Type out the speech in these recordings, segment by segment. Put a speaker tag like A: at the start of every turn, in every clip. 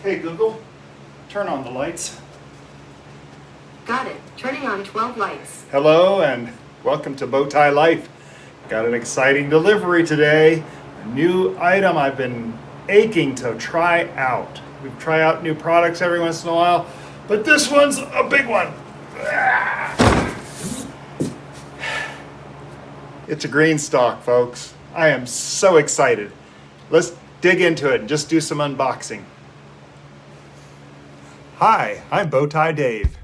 A: Hey Google, turn on the lights.
B: Got it. Turning on 12 lights.
A: Hello and welcome to Bowtie Life. Got an exciting delivery today. A new item I've been aching to try out. We try out new products every once in a while, but this one's a big one. It's a GREENSTAK, folks. I am so excited. Let's dig into it and just do some unboxing. Hi, I'm Bowtie Dave.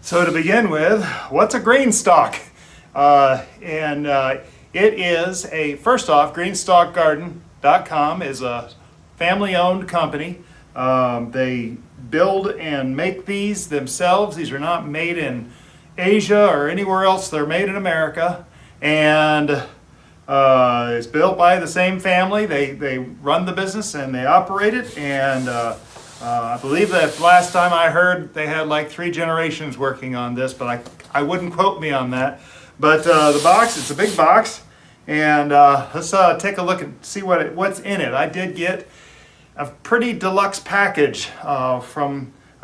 A: So to begin with, what's a GREENSTAK? It is first off, GreenstalkGarden.com is a family-owned company. They build and make these themselves. These are not made in Asia or anywhere else. They're made in America. And it's built by the same family. They run the business and they operate it. And I believe that last time I heard they had like 3 generations working on this, but I wouldn't quote me on that. But the box, it's a big box. And let's take a look and see what's in it. I did get a pretty deluxe package I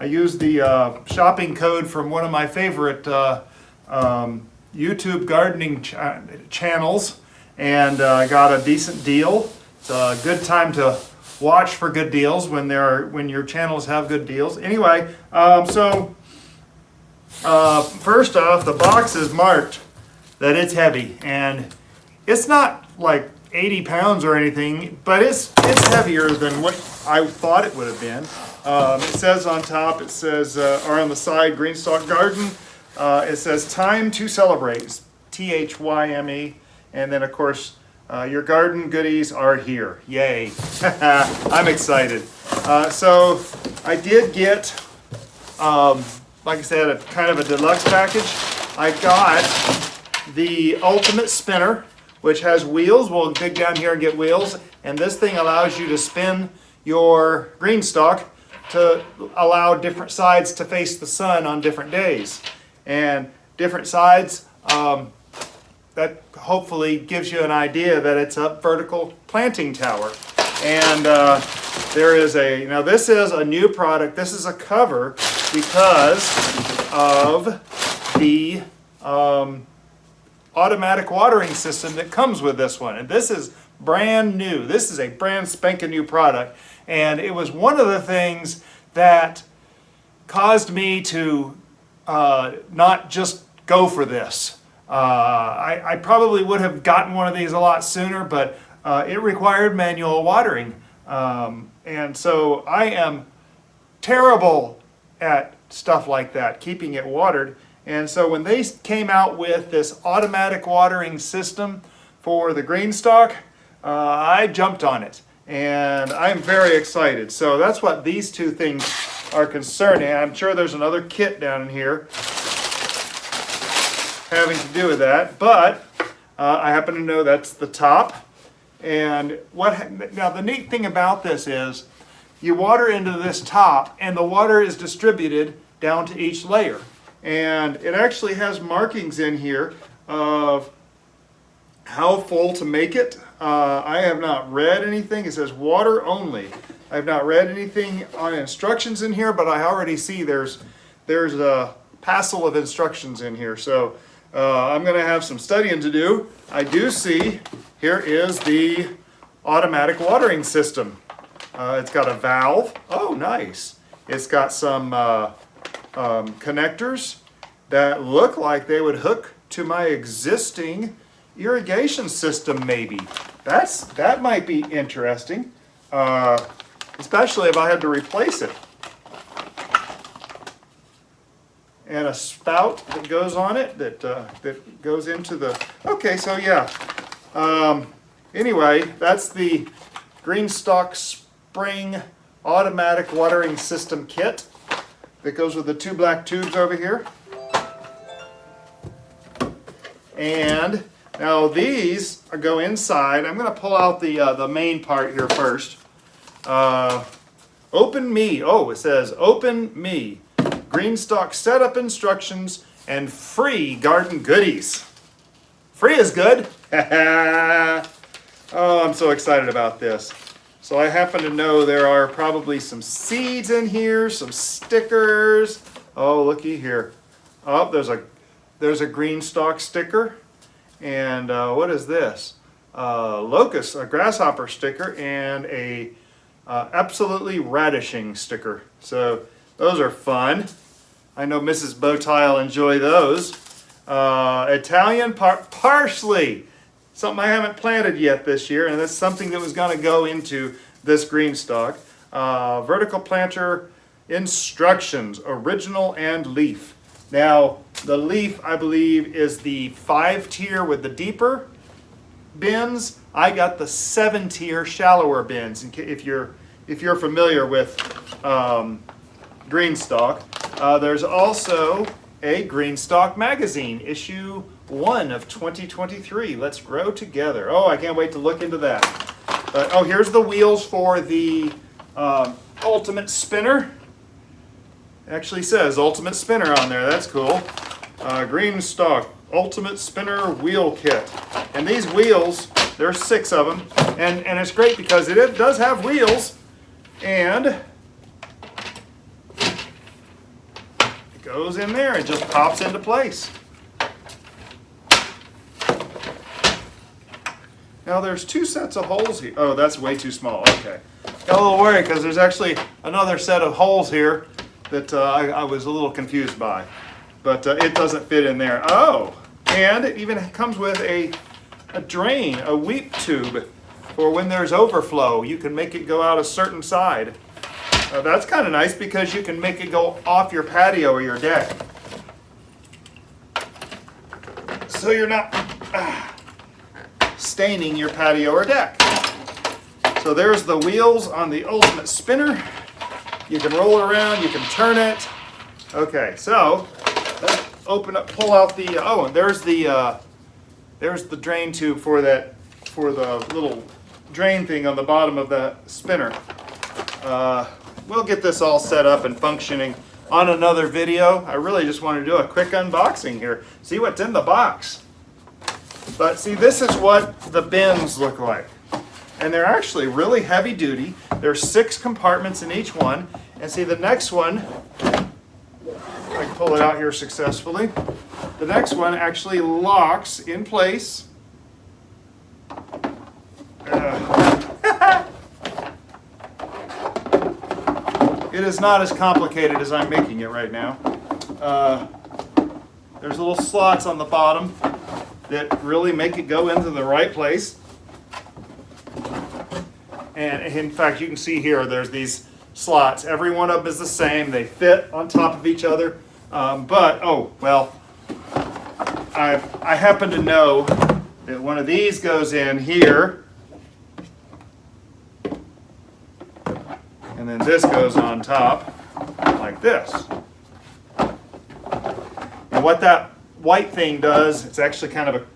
A: used the shopping code from one of my favorite YouTube gardening channels, and I got a decent deal. It's a good time to watch for good deals when your channels have good deals. Anyway, first off, the box is marked that it's heavy, and it's not like 80 pounds or anything, but it's heavier than what I thought it would have been. It says on top, or on the side, GREENSTAK Garden. It says time to celebrate, THYME, and then of course your garden goodies are here. Yay! I'm excited. So I did get, like I said, a kind of a deluxe package. I got the ultimate spinner, which has wheels. We'll dig down here and get wheels. And this thing allows you to spin your GREENSTAK to allow different sides to face the sun on different days. And different sides, that hopefully gives you an idea that it's a vertical planting tower. And now this is a new product. This is a cover because of the automatic watering system that comes with this one. And this is brand new. This is a brand spanking new product. And it was one of the things that caused me to not just go for this. I probably would have gotten one of these a lot sooner, but it required manual watering. And so I am terrible at stuff like that, keeping it watered. And so when they came out with this automatic watering system for the GREENSTAK, I jumped on it. And I'm very excited. So that's what these two things are concerning. I'm sure there's another kit down in here having to do with that. But I happen to know that's the top. And now the neat thing about this is you water into this top and the water is distributed down to each layer. And it actually has markings in here of how full to make it. I have not read anything. It says water only. I have not read anything on instructions in here, but I already see there's a passel of instructions in here. So I'm going to have some studying to do. I do see here is the automatic watering system. It's got a valve. Oh, nice. It's got some connectors that look like they would hook to my existing irrigation system maybe. That might be interesting, especially if I had to replace it. And a spout that goes on it that goes into the, okay, so yeah. Anyway, that's the GREENSTAK Spring Automatic Watering System Kit that goes with the 2 black tubes over here. And now these go inside. I'm going to pull out the main part here first. Open me. Oh, it says open me. GREENSTALK setup instructions and free garden goodies. Free is good. Oh, I'm so excited about this. So I happen to know there are probably some seeds in here, some stickers. Oh, looky here. Oh, there's a GREENSTALK sticker. And what is this? Locust, a grasshopper sticker, and a absolutely radishing sticker. So those are fun. I know Mrs. Bowtie will enjoy those. Italian parsley. Something I haven't planted yet this year, and that's something that was going to go into this GREENSTALK. Vertical planter instructions, original and leaf. Now, the leaf, I believe, is the 5-tier with the deeper bins. I got the 7-tier shallower bins. If you're familiar with GREENSTALK, there's also a GREENSTALK magazine, issue 1 of 2023. Let's grow together. Oh, I can't wait to look into that. Oh, here's the wheels for the ultimate spinner. It actually says ultimate spinner on there. That's cool. GREENSTALK ultimate spinner wheel kit. And these wheels, there's 6 of them. And it's great because it does have wheels. And it goes in there and just pops into place. Now there's 2 sets of holes here. Oh, that's way too small. Okay. Got a little worried because there's actually another set of holes here that I was a little confused by. But it doesn't fit in there. Oh, and it even comes with a drain, a weep tube for when there's overflow. You can make it go out a certain side. That's kind of nice because you can make it go off your patio or your deck. So you're not staining your patio or deck. So there's the wheels on the ultimate spinner. You can roll it around, you can turn it. Okay, so let's open up, pull out the, oh, and there's the drain tube for the little drain thing on the bottom of the spinner. We'll get this all set up and functioning on another video. I really just want to do a quick unboxing here, see what's in the box. But see, this is what the bins look like. And they're actually really heavy duty. There's 6 compartments in each one. And see, the next one, I can pull it out here successfully. The next one actually locks in place. It is not as complicated as I'm making it right now. There's little slots on the bottom that really make it go into the right place. And in fact, you can see here, there's these slots. Every one of them is the same. They fit on top of each other. But, oh, well, I happen to know that one of these goes in here. And then this goes on top like this. And what that white thing does, it's actually kind of a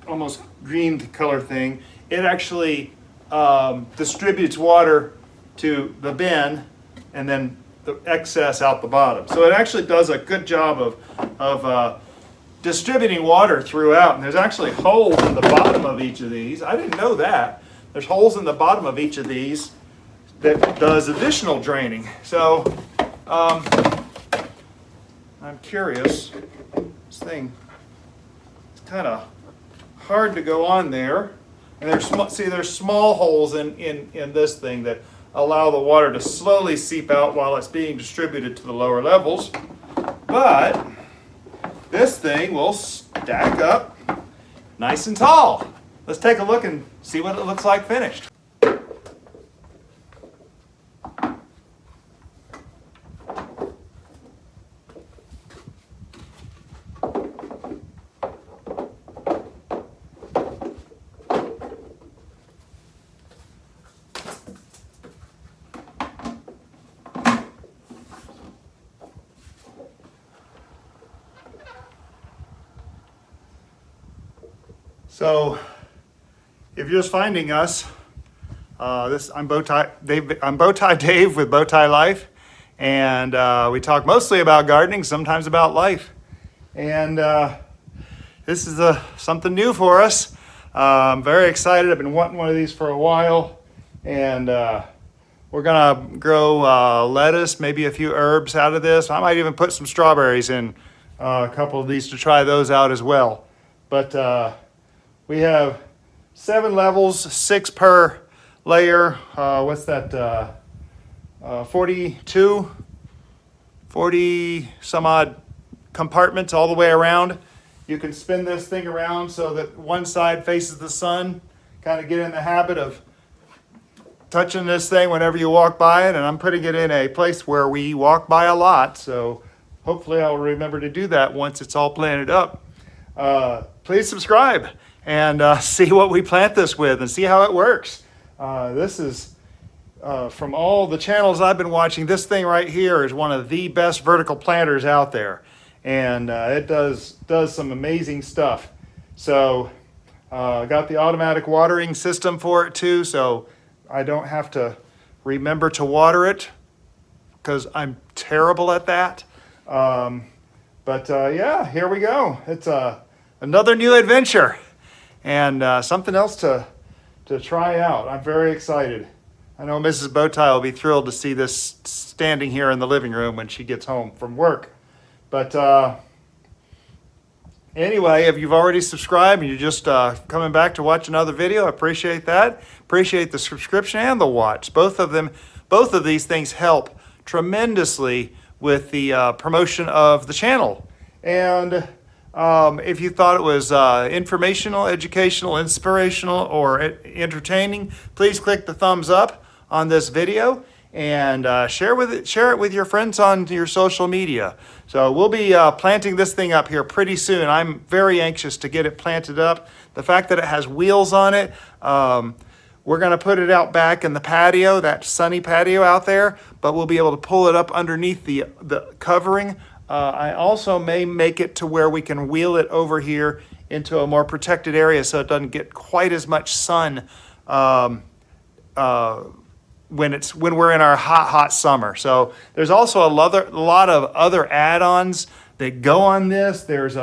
A: almost green color thing. It actually distributes water to the bin and then the excess out the bottom. So it actually does a good job of distributing water throughout. And there's actually holes in the bottom of each of these. I didn't know that. There's holes in the bottom of each of these that does additional draining. So I'm curious. This thing is kind of hard to go on there. And there's small holes in this thing that allow the water to slowly seep out while it's being distributed to the lower levels. But this thing will stack up nice and tall. Let's take a look and see what it looks like finished. So, if you're just finding us, I'm Bowtie Dave with Bowtie Life, and we talk mostly about gardening, sometimes about life. And this is something new for us. I'm very excited. I've been wanting one of these for a while, and we're gonna grow lettuce, maybe a few herbs out of this. I might even put some strawberries in a couple of these to try those out as well. But we have 7 levels, 6 per layer. What's that? 40 some odd compartments all the way around. You can spin this thing around so that one side faces the sun. Kind of get in the habit of touching this thing whenever you walk by it, and I'm putting it in a place where we walk by a lot, so hopefully I'll remember to do that once it's all planted up. Please subscribe and see what we plant this with and see how it works. This is from all the channels I've been watching, this thing right here is one of the best vertical planters out there, and it does some amazing stuff. So got the automatic watering system for it too, so I don't have to remember to water it because I'm terrible at that. Yeah, here we go. It's another new adventure and something else to try out. I'm very excited. I know Mrs. Bowtie will be thrilled to see this standing here in the living room when she gets home from work. But anyway, if you've already subscribed and you're just coming back to watch another video, I appreciate that. Appreciate the subscription and the watch. Both of these things help tremendously with the promotion of the channel. And if you thought it was informational, educational, inspirational, or entertaining, please click the thumbs up on this video and share it with your friends on your social media. So we'll be planting this thing up here pretty soon. I'm very anxious to get it planted up. The fact that it has wheels on it, we're going to put it out back in the patio, that sunny patio out there, but we'll be able to pull it up underneath the covering. I also may make it to where we can wheel it over here into a more protected area so it doesn't get quite as much sun when we're in our hot summer. So there's also a lot of other add-ons that go on this. There's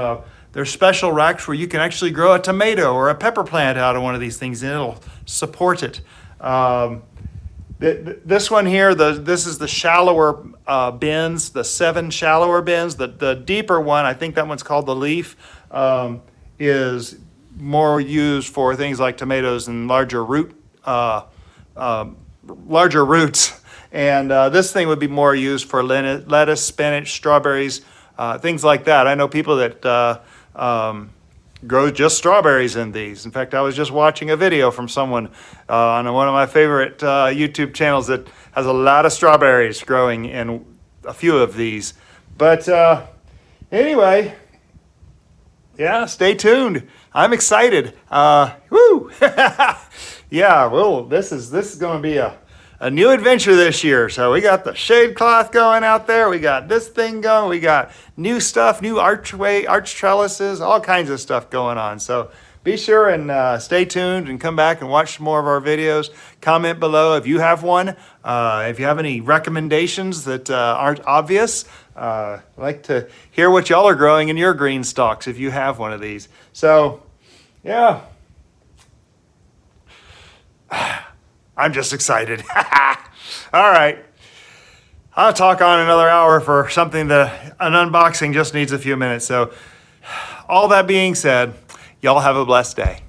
A: special racks where you can actually grow a tomato or a pepper plant out of one of these things, and it'll support it. This one here, this is the shallower bins, the 7 shallower bins. The deeper one, I think that one's called the leaf, is more used for things like tomatoes and larger roots. And this thing would be more used for lettuce, spinach, strawberries, things like that. I know people that grow just strawberries in these. In fact, I was just watching a video from someone on one of my favorite YouTube channels that has a lot of strawberries growing in a few of these. But anyway, yeah, stay tuned. I'm excited. Woo! Yeah, well, this is going to be a new adventure this year. So we got the shade cloth going out there. We got this thing going. We got new stuff, new arch trellises, all kinds of stuff going on. So be sure and stay tuned and come back and watch some more of our videos. Comment below if you have one. If you have any recommendations that aren't obvious. I'd like to hear what y'all are growing in your green stalks if you have one of these. So, yeah. I'm just excited. All right. I'll talk on another hour for something that an unboxing just needs a few minutes. So all that being said, y'all have a blessed day.